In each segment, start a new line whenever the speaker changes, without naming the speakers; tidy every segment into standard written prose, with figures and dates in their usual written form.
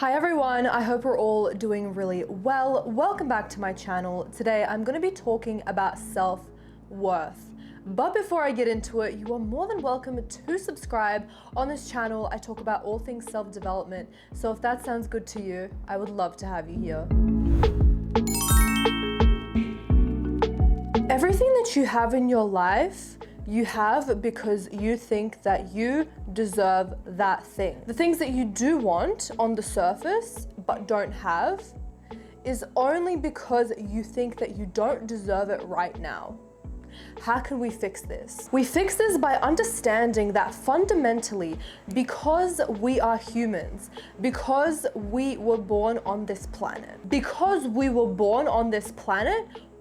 Hi everyone, I hope we're all doing really well. Welcome back to my channel. Today I'm going to be talking about self-worth. But before I get into it, you are more than welcome to subscribe. On this channel, I talk about all things self-development. So if that sounds good to you, I would love to have you here. Everything that you have in your life, you have because you think that you deserve that thing. The things that you do want on the surface but don't have is only because you think that you don't deserve it right now. How can we fix this? We fix this by understanding that fundamentally, because we are humans, because we were born on this planet,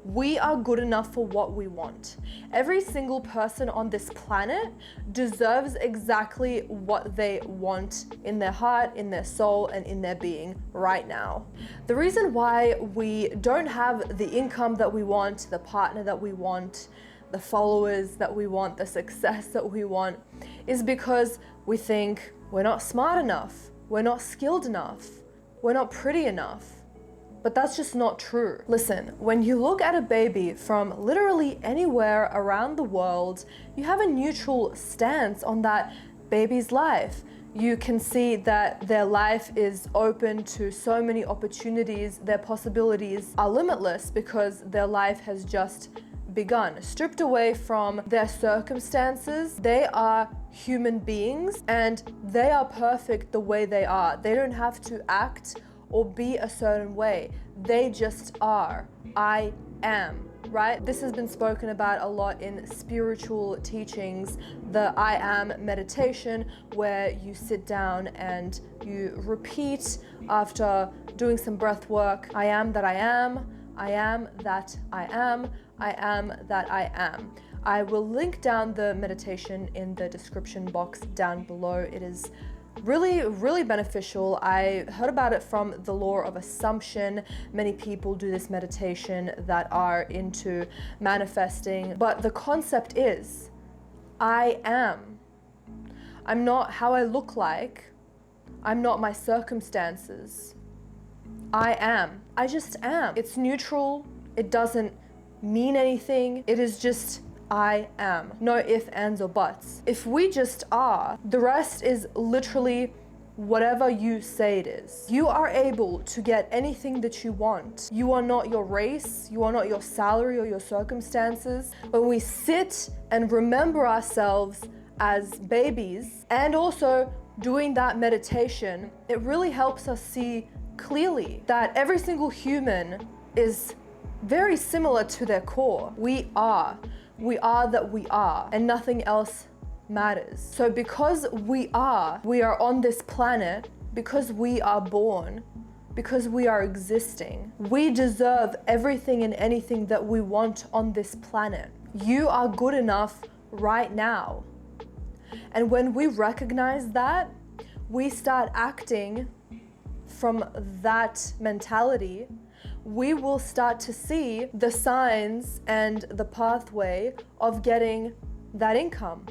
we are good enough for what we want. Every single person on this planet deserves exactly what they want in their heart, in their soul, and in their being right now. The reason why we don't have the income that we want, the partner that we want, the followers that we want, the success that we want, is because we think we're not smart enough, we're not skilled enough, we're not pretty enough. But that's just not true. Listen, when you look at a baby from literally anywhere around the world, you have a neutral stance on that baby's life. You can see that their life is open to so many opportunities. Their possibilities are limitless because their life has just begun. Stripped away from their circumstances, they are human beings and they are perfect the way they are. They don't have to act or be a certain way. They just are. I am, right? This has been spoken about a lot in spiritual teachings, the I am meditation, where you sit down and you repeat after doing some breath work, I am that I am, I am that I am, I am that I am. I will link down the meditation in the description box down below. It is really beneficial. I heard about it from the law of assumption. Many people do this meditation that are into manifesting, but the concept is I am. I'm not how I look like. I'm not my circumstances. I am. I just am. It's neutral. It doesn't mean anything. It is just I am. No ifs, ands, or buts. If we just are, the rest is literally whatever you say it is. You are able to get anything that you want. You are not your race, you are not your salary or your circumstances. When we sit and remember ourselves as babies and also doing that meditation, it really helps us see clearly that every single human is very similar to their core. We are that we are, and nothing else matters. So because we are on this planet, because we are born, because we are existing, we deserve everything and anything that we want on this planet. You are good enough right now. And when we recognize that, we start acting from that mentality, we will start to see the signs and the pathway of getting that income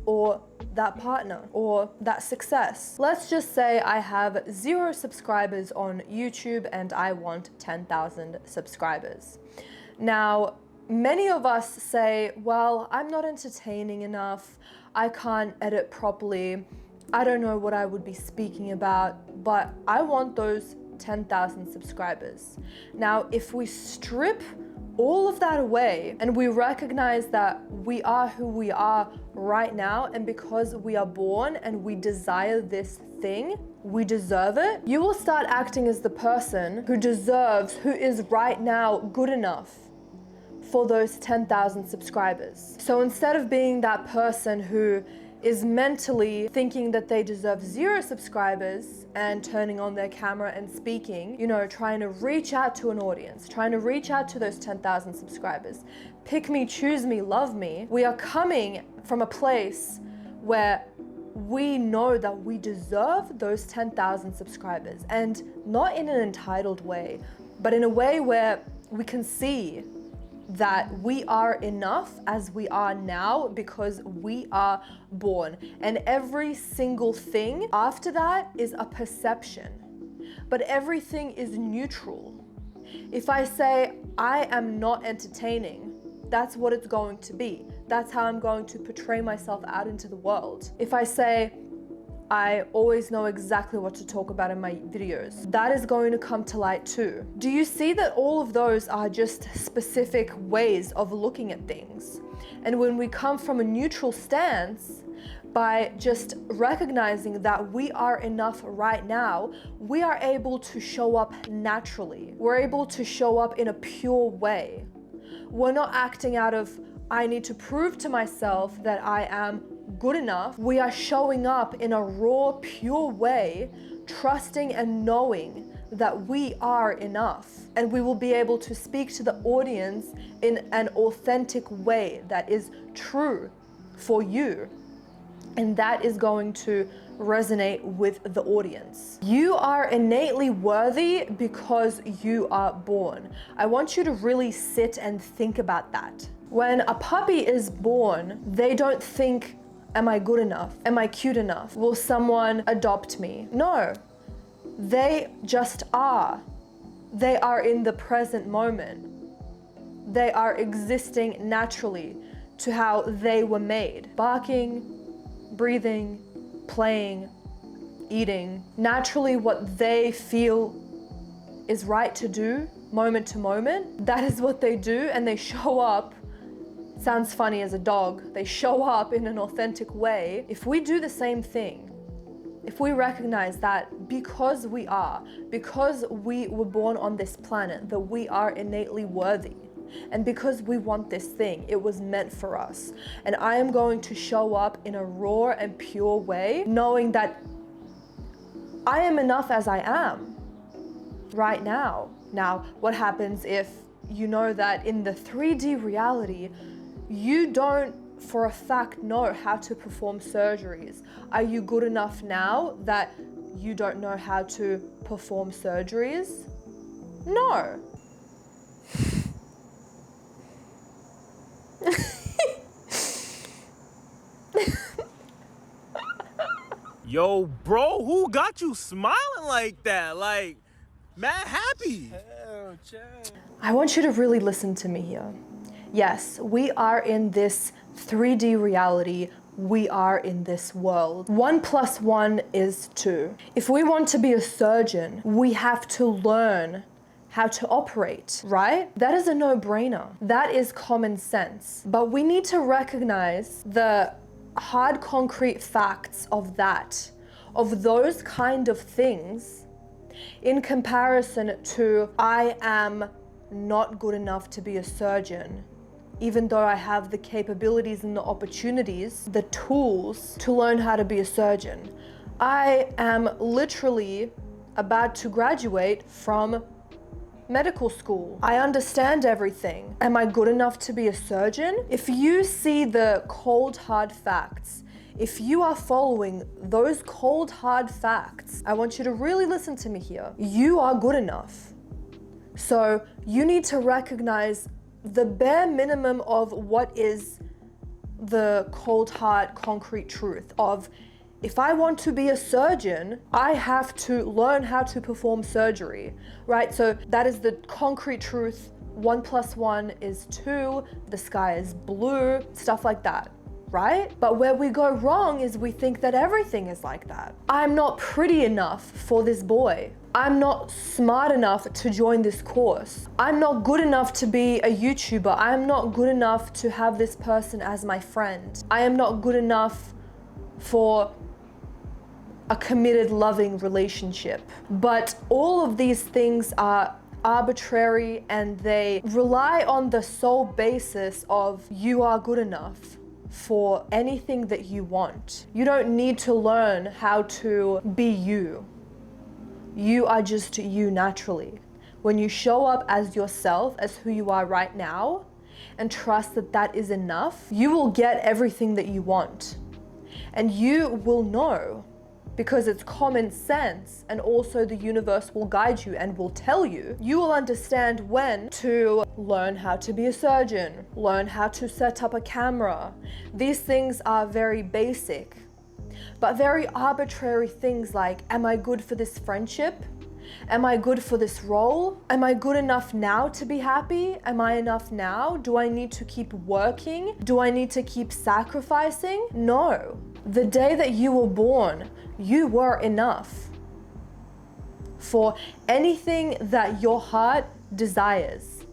or that partner or that success. Let's just say I have 0 subscribers on YouTube and I want 10,000 subscribers. Now, many of us say, well, I'm not entertaining enough, I can't edit properly, I don't know what I would be speaking about, but I want those 10,000 subscribers. Now, if we strip all of that away and we recognize that we are who we are right now, and because we are born and we desire this thing, we deserve it, you will start acting as the person who deserves, who is right now good enough for those 10,000 subscribers. So instead of being that person who is mentally thinking that they deserve 0 subscribers and turning on their camera and speaking, you know, trying to reach out to an audience, trying to reach out to those 10,000 subscribers, pick me, choose me, love me. We are coming from a place where we know that we deserve those 10,000 subscribers, and not in an entitled way, but in a way where we can see that we are enough as we are now because we are born. And every single thing after that is a perception. but everything is neutral. If I say I am not entertaining, that's what it's going to be. That's how I'm going to portray myself out into the world. If I say I always know exactly what to talk about in my videos, that is going to come to light too. Do you see that all of those are just specific ways of looking at things? And when we come from a neutral stance, by just recognizing that we are enough right now, we are able to show up naturally. We're able to show up in a pure way. We're not acting out of, I need to prove to myself that I am good enough. We are showing up in a raw, pure way, trusting and knowing that we are enough. And we will be able to speak to the audience in an authentic way that is true for you. And that is going to resonate with the audience. You are innately worthy because you are born. I want you to really sit and think about that. When a puppy is born, they don't think, am I good enough? Am I cute enough? Will someone adopt me? No, they just are. They are in the present moment. They are existing naturally to how they were made. Barking, breathing, playing, eating. Naturally, what they feel is right to do, moment to moment, that is what they do, and they show up. Sounds funny as a dog. They show up in an authentic way. If we do the same thing, if we recognize that because we were born on this planet, that we are innately worthy, and because we want this thing, it was meant for us. And I am going to show up in a raw and pure way, knowing that I am enough as I am right now. Now, what happens if you know that in the 3D reality, you don't for a fact know how to perform surgeries? Are you good enough now that you don't know how to perform surgeries? No.
Yo, bro, who got you smiling like that? Like, mad happy.
I want you to really listen to me here. Yes, we are in this 3D reality. We are in this world. 1 + 1 is 2. If we want to be a surgeon, we have to learn how to operate, right? That is a no-brainer. That is common sense. But we need to recognize the hard, concrete facts of that, of those kind of things, in comparison to I am not good enough to be a surgeon, even though I have the capabilities and the opportunities, the tools to learn how to be a surgeon. I am literally about to graduate from medical school. I understand everything. Am I good enough to be a surgeon? If you see the cold, hard facts, if you are following those cold, hard facts, I want you to really listen to me here. You are good enough. So you need to recognize the bare minimum of what is the cold, hard, concrete truth of, if I want to be a surgeon, I have to learn how to perform surgery, right? So that is the concrete truth. 1 + 1 is 2. The sky is blue, stuff like that, right? But where we go wrong is we think that everything is like that. I'm not pretty enough for this boy. I'm not smart enough to join this course. I'm not good enough to be a YouTuber. I'm not good enough to have this person as my friend. I am not good enough for a committed, loving relationship. But all of these things are arbitrary, and they rely on the sole basis of you are good enough for anything that you want. You don't need to learn how to be you. You are just you naturally. When you show up as yourself, as who you are right now, and trust that that is enough, you will get everything that you want. And you will know, because it's common sense, and also the universe will guide you and will tell you. You will understand when to learn how to be a surgeon, learn how to set up a camera. These things are very basic, but very arbitrary things like, am I good for this friendship? Am I good for this role? Am I good enough now to be happy? Am I enough now? Do I need to keep working? Do I need to keep sacrificing? No. The day that you were born, you were enough for anything that your heart desires.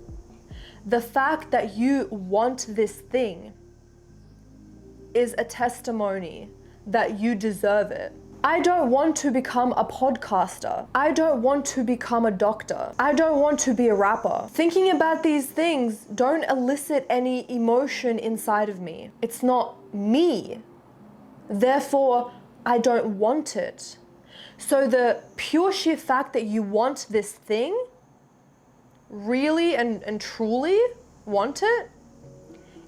The fact that you want this thing is a testimony that you deserve it. I don't want to become a podcaster. I don't want to become a doctor. I don't want to be a rapper. Thinking about these things don't elicit any emotion inside of me. It's not me. Therefore, I don't want it. So the pure sheer fact that you want this thing, really and truly want it,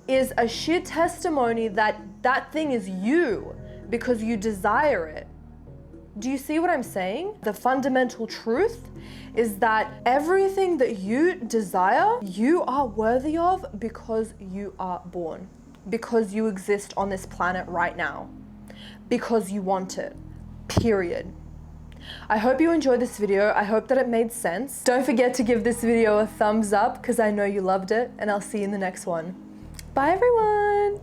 is a sheer testimony that that thing is you because you desire it. Do you see what I'm saying? The fundamental truth is that everything that you desire, you are worthy of because you are born, because you exist on this planet right now, because you want it, period. I hope you enjoyed this video. I hope that it made sense. Don't forget to give this video a thumbs up because I know you loved it, and I'll see you in the next one. Bye everyone.